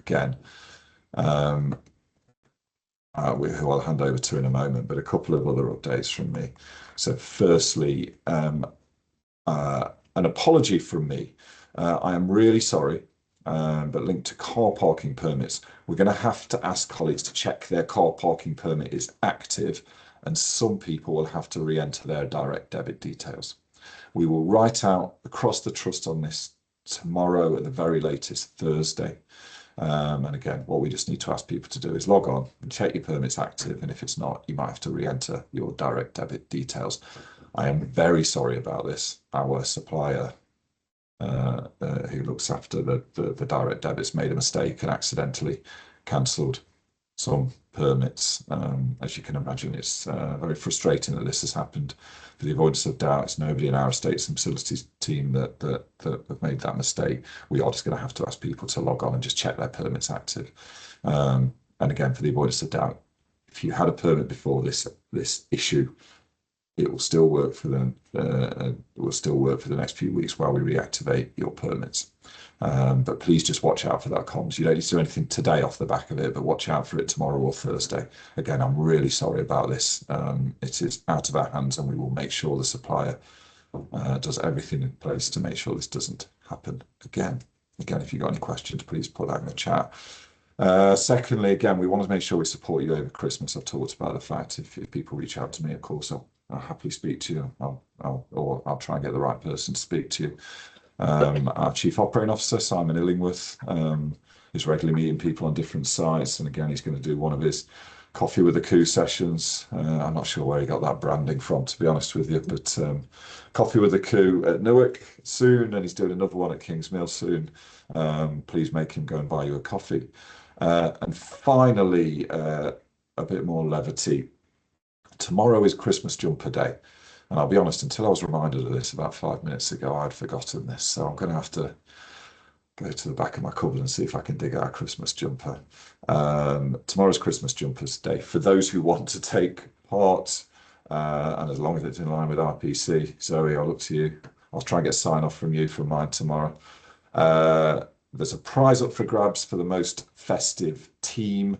again, who I'll hand over to in a moment, but a couple of other updates from me. So firstly, an apology from me. I am really sorry, but linked to car parking permits, we're going to have to ask colleagues to check their car parking permit is active, and some people will have to re-enter their direct debit details. We will write out across the trust on this tomorrow, at the very latest Thursday. And again, what we just need to ask people to do is log on and check your permit's active, and if it's not, you might have to re-enter your direct debit details. I am very sorry about this. Our supplier, who looks after the direct debits, made a mistake and accidentally cancelled some permits. As you can imagine, it's very frustrating that this has happened. For the avoidance of doubt, it's nobody in our estates and facilities team that have made that mistake. We are just going to have to ask people to log on and just check their permits active. And again, for the avoidance of doubt, if you had a permit before this issue, it will still work for them. It will still work for the next few weeks while we reactivate your permits. But please just watch out for that comms. You don't need to do anything today off the back of it, but watch out for it tomorrow or Thursday. Again, I'm really sorry about this. It is out of our hands, and we will make sure the supplier does everything in place to make sure this doesn't happen again. Again, if you've got any questions, please put that in the chat. Secondly, again, we want to make sure we support you over Christmas. I've talked about the fact if people reach out to me, of course, I'll happily speak to you. I'll try and get the right person to speak to you. Our Chief Operating Officer, Simon Illingworth, is regularly meeting people on different sites. And again, he's going to do one of his Coffee with the Coup sessions. I'm not sure where he got that branding from, to be honest with you, but Coffee with the Coup at Newark soon, and he's doing another one at Kings Mill soon. Please make him go and buy you a coffee. And finally, a bit more levity. Tomorrow is Christmas Jumper Day. And I'll be honest, until I was reminded of this about 5 minutes ago, I'd forgotten this. So I'm going to have to go to the back of my cupboard and see if I can dig out a Christmas jumper. Tomorrow's Christmas Jumpers Day. For those who want to take part, and as long as it's in line with RPC, Zoe, I'll look to you. I'll try and get a sign off from you for mine tomorrow. There's a prize up for grabs for the most festive team.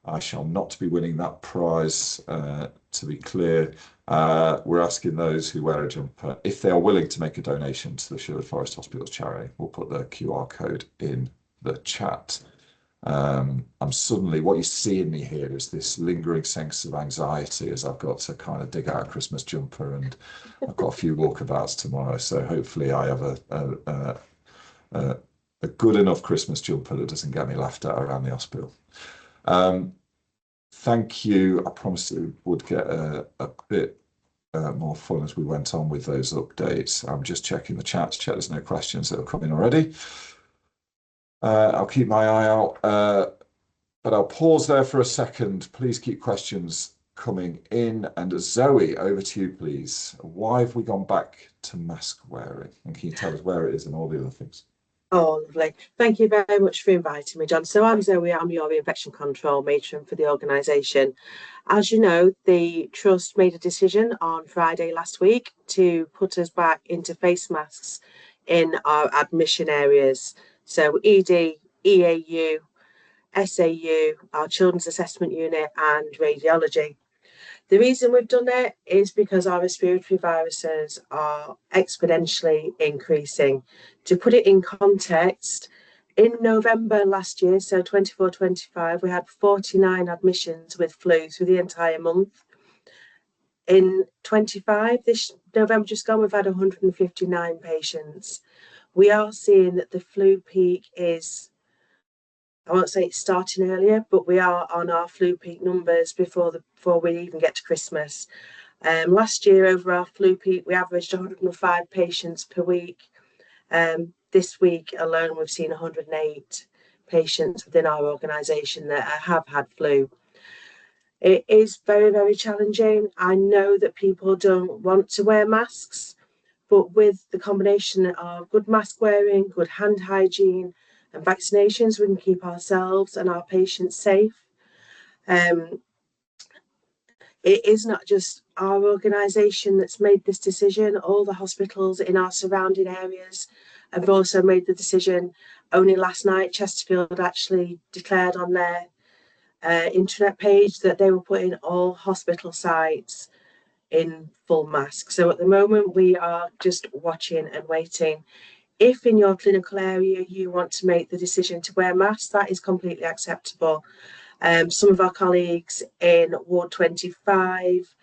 I shall not be winning that prize, to be clear. We're asking those who wear a jumper, if they are willing to make a donation to the Sherwood Forest Hospitals charity. We'll put the QR code in the chat. I'm suddenly, what you see in me here is this lingering sense of anxiety as I've got to kind of dig out a Christmas jumper, and I've got a few walkabouts tomorrow. So hopefully I have a good enough Christmas jumper that doesn't get me laughed at around the hospital. Thank you. I promised it would get a bit more fun as we went on with those updates. I'm just checking the chat to check there's no questions that have come in already. I'll keep my eye out, but I'll pause there for a second. Please keep questions coming in. And Zoe, over to you, please. Why have we gone back to mask wearing? And can you tell us where it is and all the other things? Oh, lovely. Thank you very much for inviting me, John. So I'm Zoe, I'm your infection control matron for the organisation. As you know, the Trust made a decision on Friday last week to put us back into face masks in our admission areas. So ED, EAU, SAU, our Children's Assessment Unit and Radiology. The reason we've done it is because our respiratory viruses are exponentially increasing. To put it in context, in November last year, so 24-25, we had 49 admissions with flu through the entire month. In 25, this November just gone, we've had 159 patients. We are seeing that the flu peak is, I won't say it's starting earlier, but we are on our flu peak numbers before we even get to Christmas. Last year, over our flu peak, we averaged 105 patients per week. This week alone, we've seen 108 patients within our organisation that have had flu. It is very, very challenging. I know that people don't want to wear masks, but with the combination of good mask wearing, good hand hygiene, and vaccinations, we can keep ourselves and our patients safe. It is not just our organisation that's made this decision. All the hospitals in our surrounding areas have also made the decision. Only last night, Chesterfield actually declared on their intranet page that they were putting all hospital sites in full mask. So at the moment, we are just watching and waiting. If in your clinical area you want to make the decision to wear masks, that is completely acceptable. Some of our colleagues in Ward 25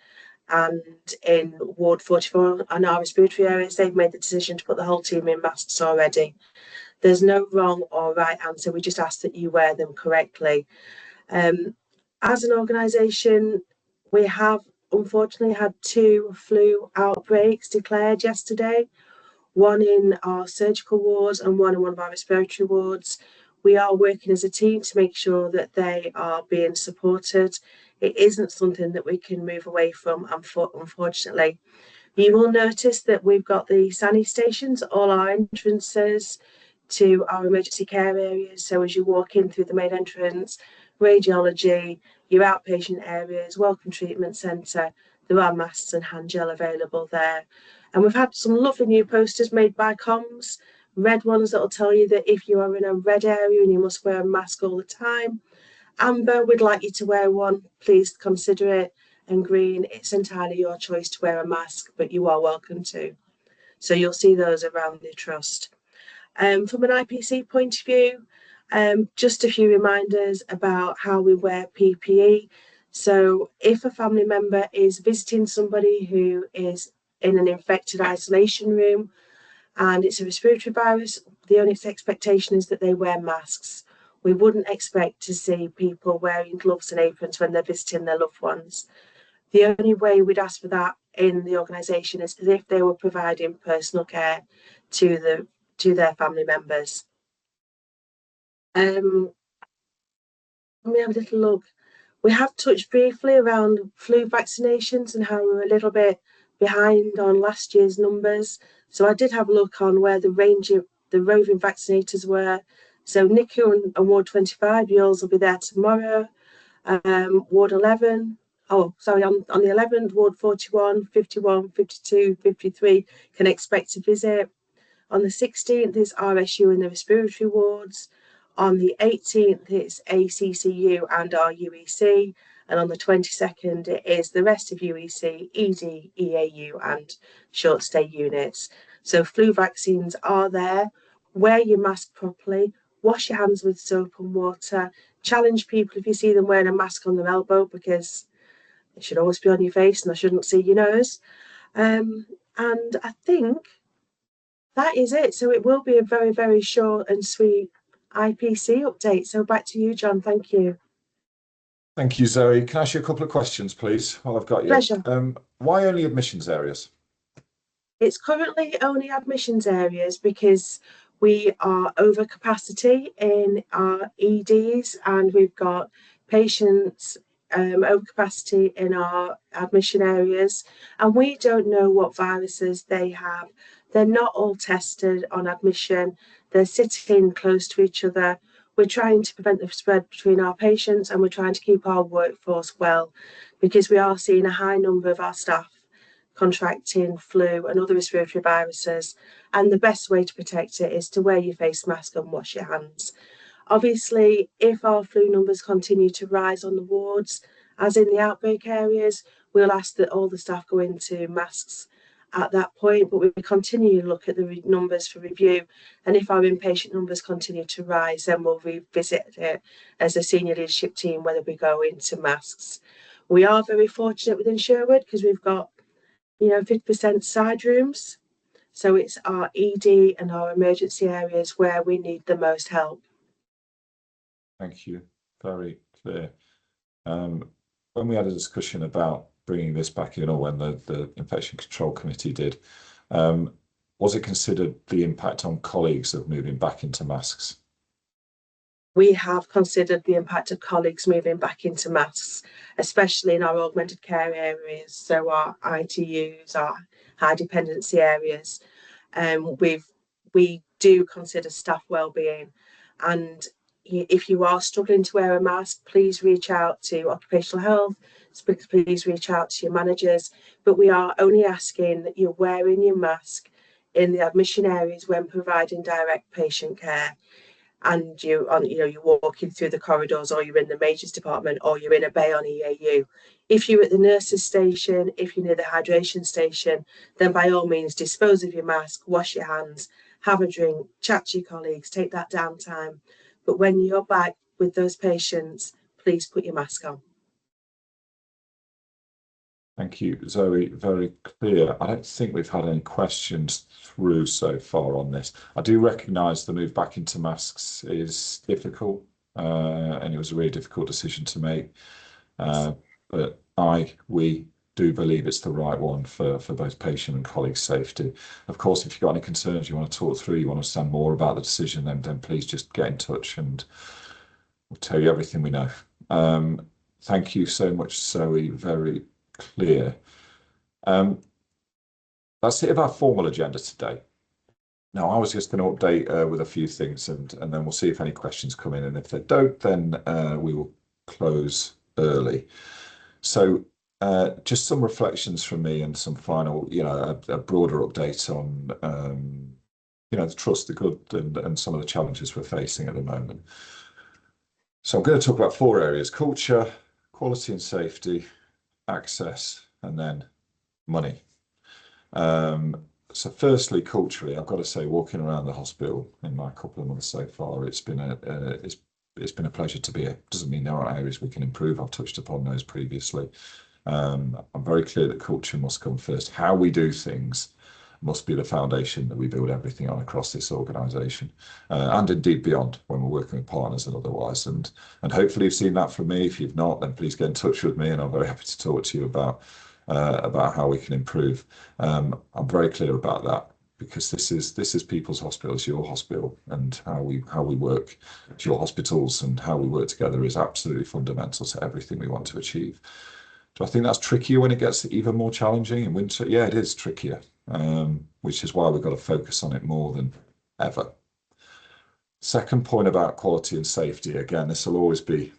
and in Ward 44 and our respiratory areas, they've made the decision to put the whole team in masks already. There's no wrong or right answer. We just ask that you wear them correctly. As an organisation, we have unfortunately had 2 flu outbreaks declared yesterday, one in our surgical wards and one in one of our respiratory wards. We are working as a team to make sure that they are being supported. It isn't something that we can move away from, unfortunately. You will notice that we've got the SANI stations, all our entrances to our emergency care areas. So as you walk in through the main entrance, radiology, your outpatient areas, welcome treatment centre, there are masks and hand gel available there. And we've had some lovely new posters made by comms, red ones that will tell you that if you are in a red area and you must wear a mask all the time. Amber, we'd like you to wear one, please consider it. And green, it's entirely your choice to wear a mask, but you are welcome to. So you'll see those around the trust. From an IPC point of view, just a few reminders about how we wear PPE. So if a family member is visiting somebody who is in an infected isolation room and it's a respiratory virus, the only expectation is that they wear masks. We wouldn't expect to see people wearing gloves and aprons when they're visiting their loved ones. The only way we'd ask for that in the organisation is if they were providing personal care to their family members. Let me have a little look. We have touched briefly around flu vaccinations and how we're a little bit behind on last year's numbers. So I did have a look on where the range of the roving vaccinators were. So NICU and Ward 25, yours will be there tomorrow. Ward 11, on the 11th, Ward 41, 51, 52, 53 can expect a visit. On the 16th, it's RSU in the respiratory wards. On the 18th, it's ACCU and our UEC. And on the 22nd, it is the rest of UEC, ED, EAU, and short stay units. So flu vaccines are there. Wear your mask properly. Wash your hands with soap and water. Challenge people if you see them wearing a mask on their elbow, because it should always be on your face and I shouldn't see your nose. And I think that is it. So it will be a very, very short and sweet IPC update. So back to you, John. Thank you. Thank you, Zoe. Can I ask you a couple of questions, please, while I've got you? Pleasure. Why only admissions areas? It's currently only admissions areas because we are over capacity in our EDs and we've got patients over capacity in our admission areas, and we don't know what viruses they have. They're not all tested on admission. They're sitting close to each other. We're trying to prevent the spread between our patients and we're trying to keep our workforce well, because we are seeing a high number of our staff contracting flu and other respiratory viruses, and the best way to protect it is to wear your face mask and wash your hands. Obviously, if our flu numbers continue to rise on the wards, as in the outbreak areas, we'll ask that all the staff go into masks at that point, but we continue to look at the numbers for review, and if our inpatient numbers continue to rise, then we'll revisit it as a senior leadership team whether we go into masks. We are very fortunate within Sherwood because we've got 50% side rooms. So it's our ED and our emergency areas where we need the most help. Thank you. Very clear. When we had a discussion about bringing this back in, or when the Infection Control Committee did, was it considered the impact on colleagues of moving back into masks? We have considered the impact of colleagues moving back into masks, especially in our augmented care areas, so our ITUs, our high dependency areas. We do consider staff wellbeing, and if you are struggling to wear a mask, please reach out to occupational health, please reach out to your managers, but we are only asking that you're wearing your mask in the admission areas when providing direct patient care. and you're walking through the corridors, or you're in the majors department, or you're in a bay on EAU. If you're at the nurses station, if you're near the hydration station, then by all means dispose of your mask, wash your hands, have a drink, chat to your colleagues, take that downtime. But when you're back with those patients, please put your mask on. Thank you, Zoe. Very clear. I don't think we've had any questions through so far on this. I do recognise the move back into masks is difficult, and it was a really difficult decision to make. But we do believe it's the right one for both patient and colleague safety. Of course, if you've got any concerns you want to talk through, you want to understand more about the decision, then please just get in touch and we'll tell you everything we know. Thank you so much, Zoe. Very clear. That's it of our formal agenda today. Now, I was just going to update with a few things, and then we'll see if any questions come in, and if they don't, then we will close early. So just some reflections from me and some final, a broader update on, the trust, the good, and some of the challenges we're facing at the moment. So I'm going to talk about 4 areas: culture, quality and safety, access, and then money. So firstly, culturally, I've got to say, walking around the hospital in my couple of months so far, it's been a pleasure to be here. Doesn't mean there aren't areas we can improve. I've touched upon those previously. I'm very clear that culture must come first. How we do things must be the foundation that we build everything on across this organisation, and indeed beyond, when we're working with partners and otherwise. And hopefully you've seen that from me. If you've not, then please get in touch with me, and I'm very happy to talk to you about how we can improve. I'm very clear about that, because this is people's hospital, it's your hospital, and how we work, it's your hospitals, and how we work together is absolutely fundamental to everything we want to achieve. Do I think that's trickier when it gets even more challenging in winter? Yeah, it is trickier, which is why we've got to focus on it more than ever. Second point about quality and safety, again, this will always be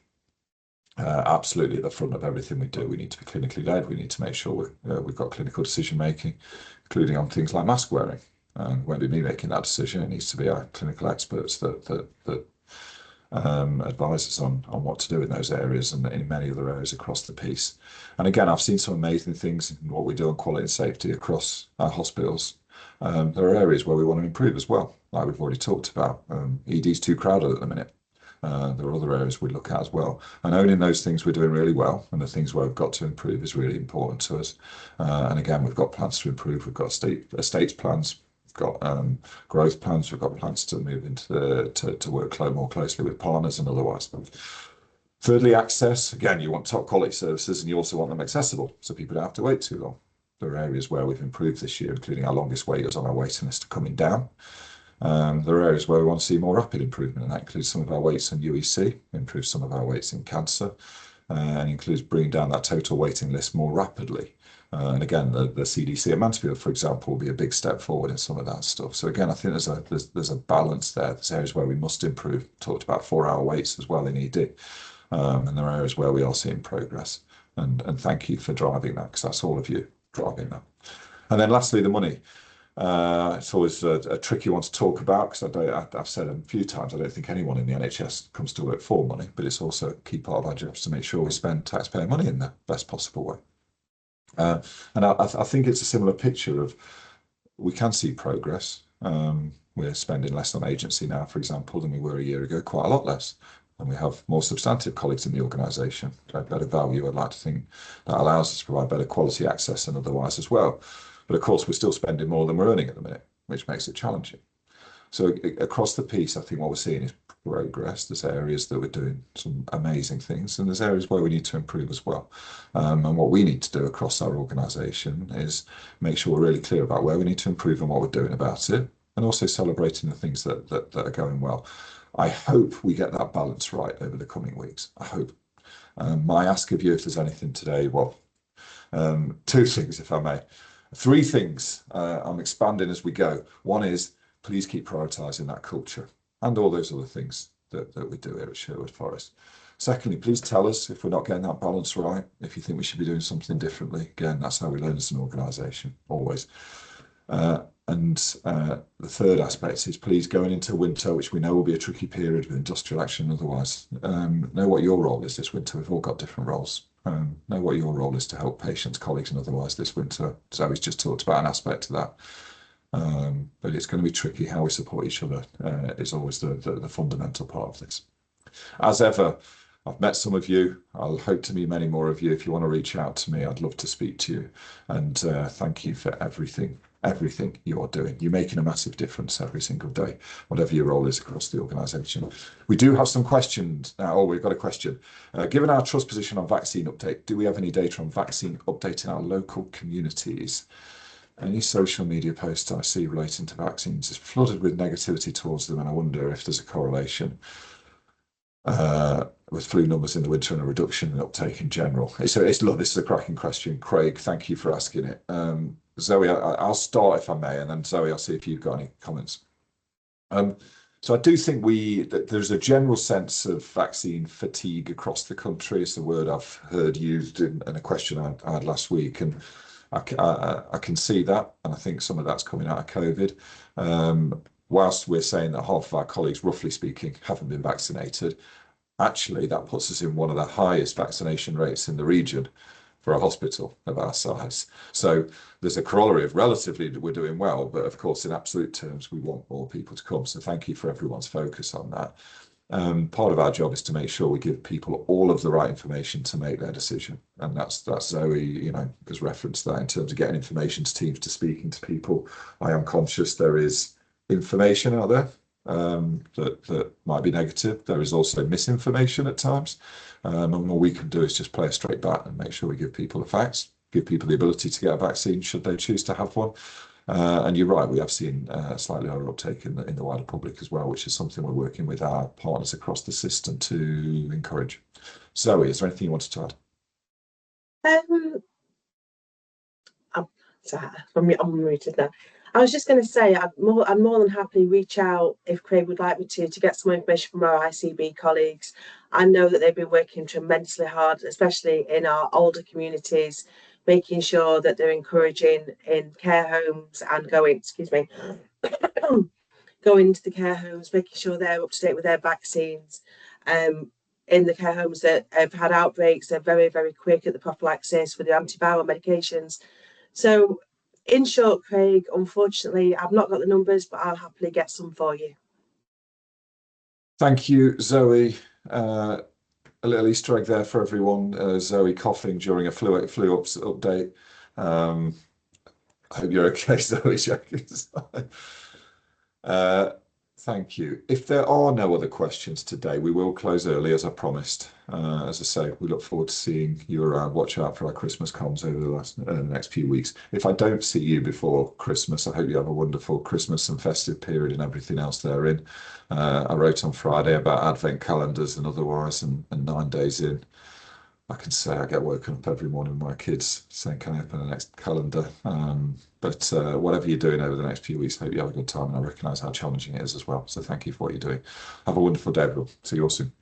absolutely at the front of everything we do. We need to be clinically led. We need to make sure we've got clinical decision making, including on things like mask wearing. And it won't be me making that decision. It needs to be our clinical experts that advise us on what to do in those areas and in many other areas across the piece. And again, I've seen some amazing things in what we do on quality and safety across our hospitals. There are areas where we want to improve as well, like we've already talked about. ED's too crowded at the minute. There are other areas we look at as well. And owning those things we're doing really well, and the things where we've got to improve is really important to us. And again, we've got plans to improve. We've got estates plans. We've got growth plans. We've got plans to move into to work more closely with partners and otherwise. Thirdly, access. Again, you want top quality services, and you also want them accessible, so people don't have to wait too long. There are areas where we've improved this year, including our longest waiters on our waiting list coming down. There are areas where we want to see more rapid improvement, and that includes some of our weights in UEC, improve some of our weights in cancer, and includes bringing down that total waiting list more rapidly. And again, the CDC at Mansfield, for example, will be a big step forward in some of that stuff. So again, I think there's a balance there. There's areas where we must improve. Talked about 4-hour waits as well in ED, and there are areas where we are seeing progress. And thank you for driving that, because that's all of you driving that. And then lastly, the money. It's always a tricky one to talk about, because I've said a few times, I don't think anyone in the NHS comes to work for money, but it's also a key part of our jobs to make sure we spend taxpayer money in the best possible way. And I think it's a similar picture of, we can see progress. We're spending less on agency now, for example, than we were a year ago, quite a lot less. And we have more substantive colleagues in the organisation, better value. I'd like to think that allows us to provide better quality access and otherwise as well. But of course, we're still spending more than we're earning at the minute, which makes it challenging. So across the piece, I think what we're seeing is progress. There's areas that we're doing some amazing things, and there's areas where we need to improve as well. And what we need to do across our organisation is make sure we're really clear about where we need to improve and what we're doing about it, and also celebrating the things that are going well. I hope we get that balance right over the coming weeks. I hope. My ask of you, if there's anything today, well, 2 things, if I may. 3 things I'm expanding as we go. One is, please keep prioritising that culture and all those other things that we do here at Sherwood Forest. Secondly, please tell us if we're not getting that balance right, if you think we should be doing something differently. Again, that's how we learn as an organisation, always. The third aspect is please going into winter, which we know will be a tricky period with industrial action otherwise. Know what your role is this winter. We've all got different roles. Know what your role is to help patients, colleagues, and otherwise this winter. Zoe's just talked about an aspect of that. But it's going to be tricky. How we support each other is always the fundamental part of this. As ever, I've met some of you. I'll hope to meet many more of you. If you want to reach out to me, I'd love to speak to you. And thank you for everything you're doing. You're making a massive difference every single day, whatever your role is across the organisation. We do have some questions now. Oh, we've got a question. Given our trust position on vaccine update, do we have any data on vaccine update in our local communities? Any social media posts I see relating to vaccines is flooded with negativity towards them, and I wonder if there's a correlation with flu numbers in the winter and a reduction in uptake in general. This is a cracking question. Craig, thank you for asking it. Zoe, I'll start if I may, and then Zoe, I'll see if you've got any comments. So I do think there's a general sense of vaccine fatigue across the country. It's the word I've heard used in a question I had last week, and I can see that, and I think some of that's coming out of COVID. Whilst we're saying that half of our colleagues, roughly speaking, haven't been vaccinated, actually that puts us in one of the highest vaccination rates in the region for a hospital of our size. So there's a corollary of relatively we're doing well, but of course in absolute terms we want more people to come. So thank you for everyone's focus on that. Part of our job is to make sure we give people all of the right information to make their decision, and that's Zoe, has referenced that in terms of getting information to teams, to speaking to people. I am conscious there is information out there that might be negative. There is also misinformation at times, and all we can do is just play a straight bat and make sure we give people the facts, give people the ability to get a vaccine should they choose to have one. And you're right, we have seen slightly lower uptake in the wider public as well, which is something we're working with our partners across the system to encourage. Zoe, is there anything you wanted to add? I'm sorry, I'm muted now. I was just going to say I'd more than happily reach out if Craig would like me to get some information from our ICB colleagues. I know that they've been working tremendously hard, especially in our older communities, making sure that they're encouraging in care homes and going into the care homes, making sure they're up to date with their vaccines. In the care homes that have had outbreaks, they're very, very quick at the prophylaxis with the antiviral medications. So in short, Craig, unfortunately, I've not got the numbers, but I'll happily get some for you. Thank you, Zoe. A little Easter egg there for everyone. Zoe coughing during a flu update. I hope you're okay, Zoe. Thank you. If there are no other questions today, we will close early as I promised. As I say, we look forward to seeing you around. Watch out for our Christmas comms over the next few weeks. If I don't see you before Christmas, I hope you have a wonderful Christmas and festive period and everything else therein. I wrote on Friday about advent calendars and otherwise, and 9 days in, I can say I get woken up every morning with my kids saying, can I open the next calendar? But whatever you're doing over the next few weeks, I hope you have a good time, and I recognise how challenging it is as well. So thank you for what you're doing. Have a wonderful day, everyone. See you all soon.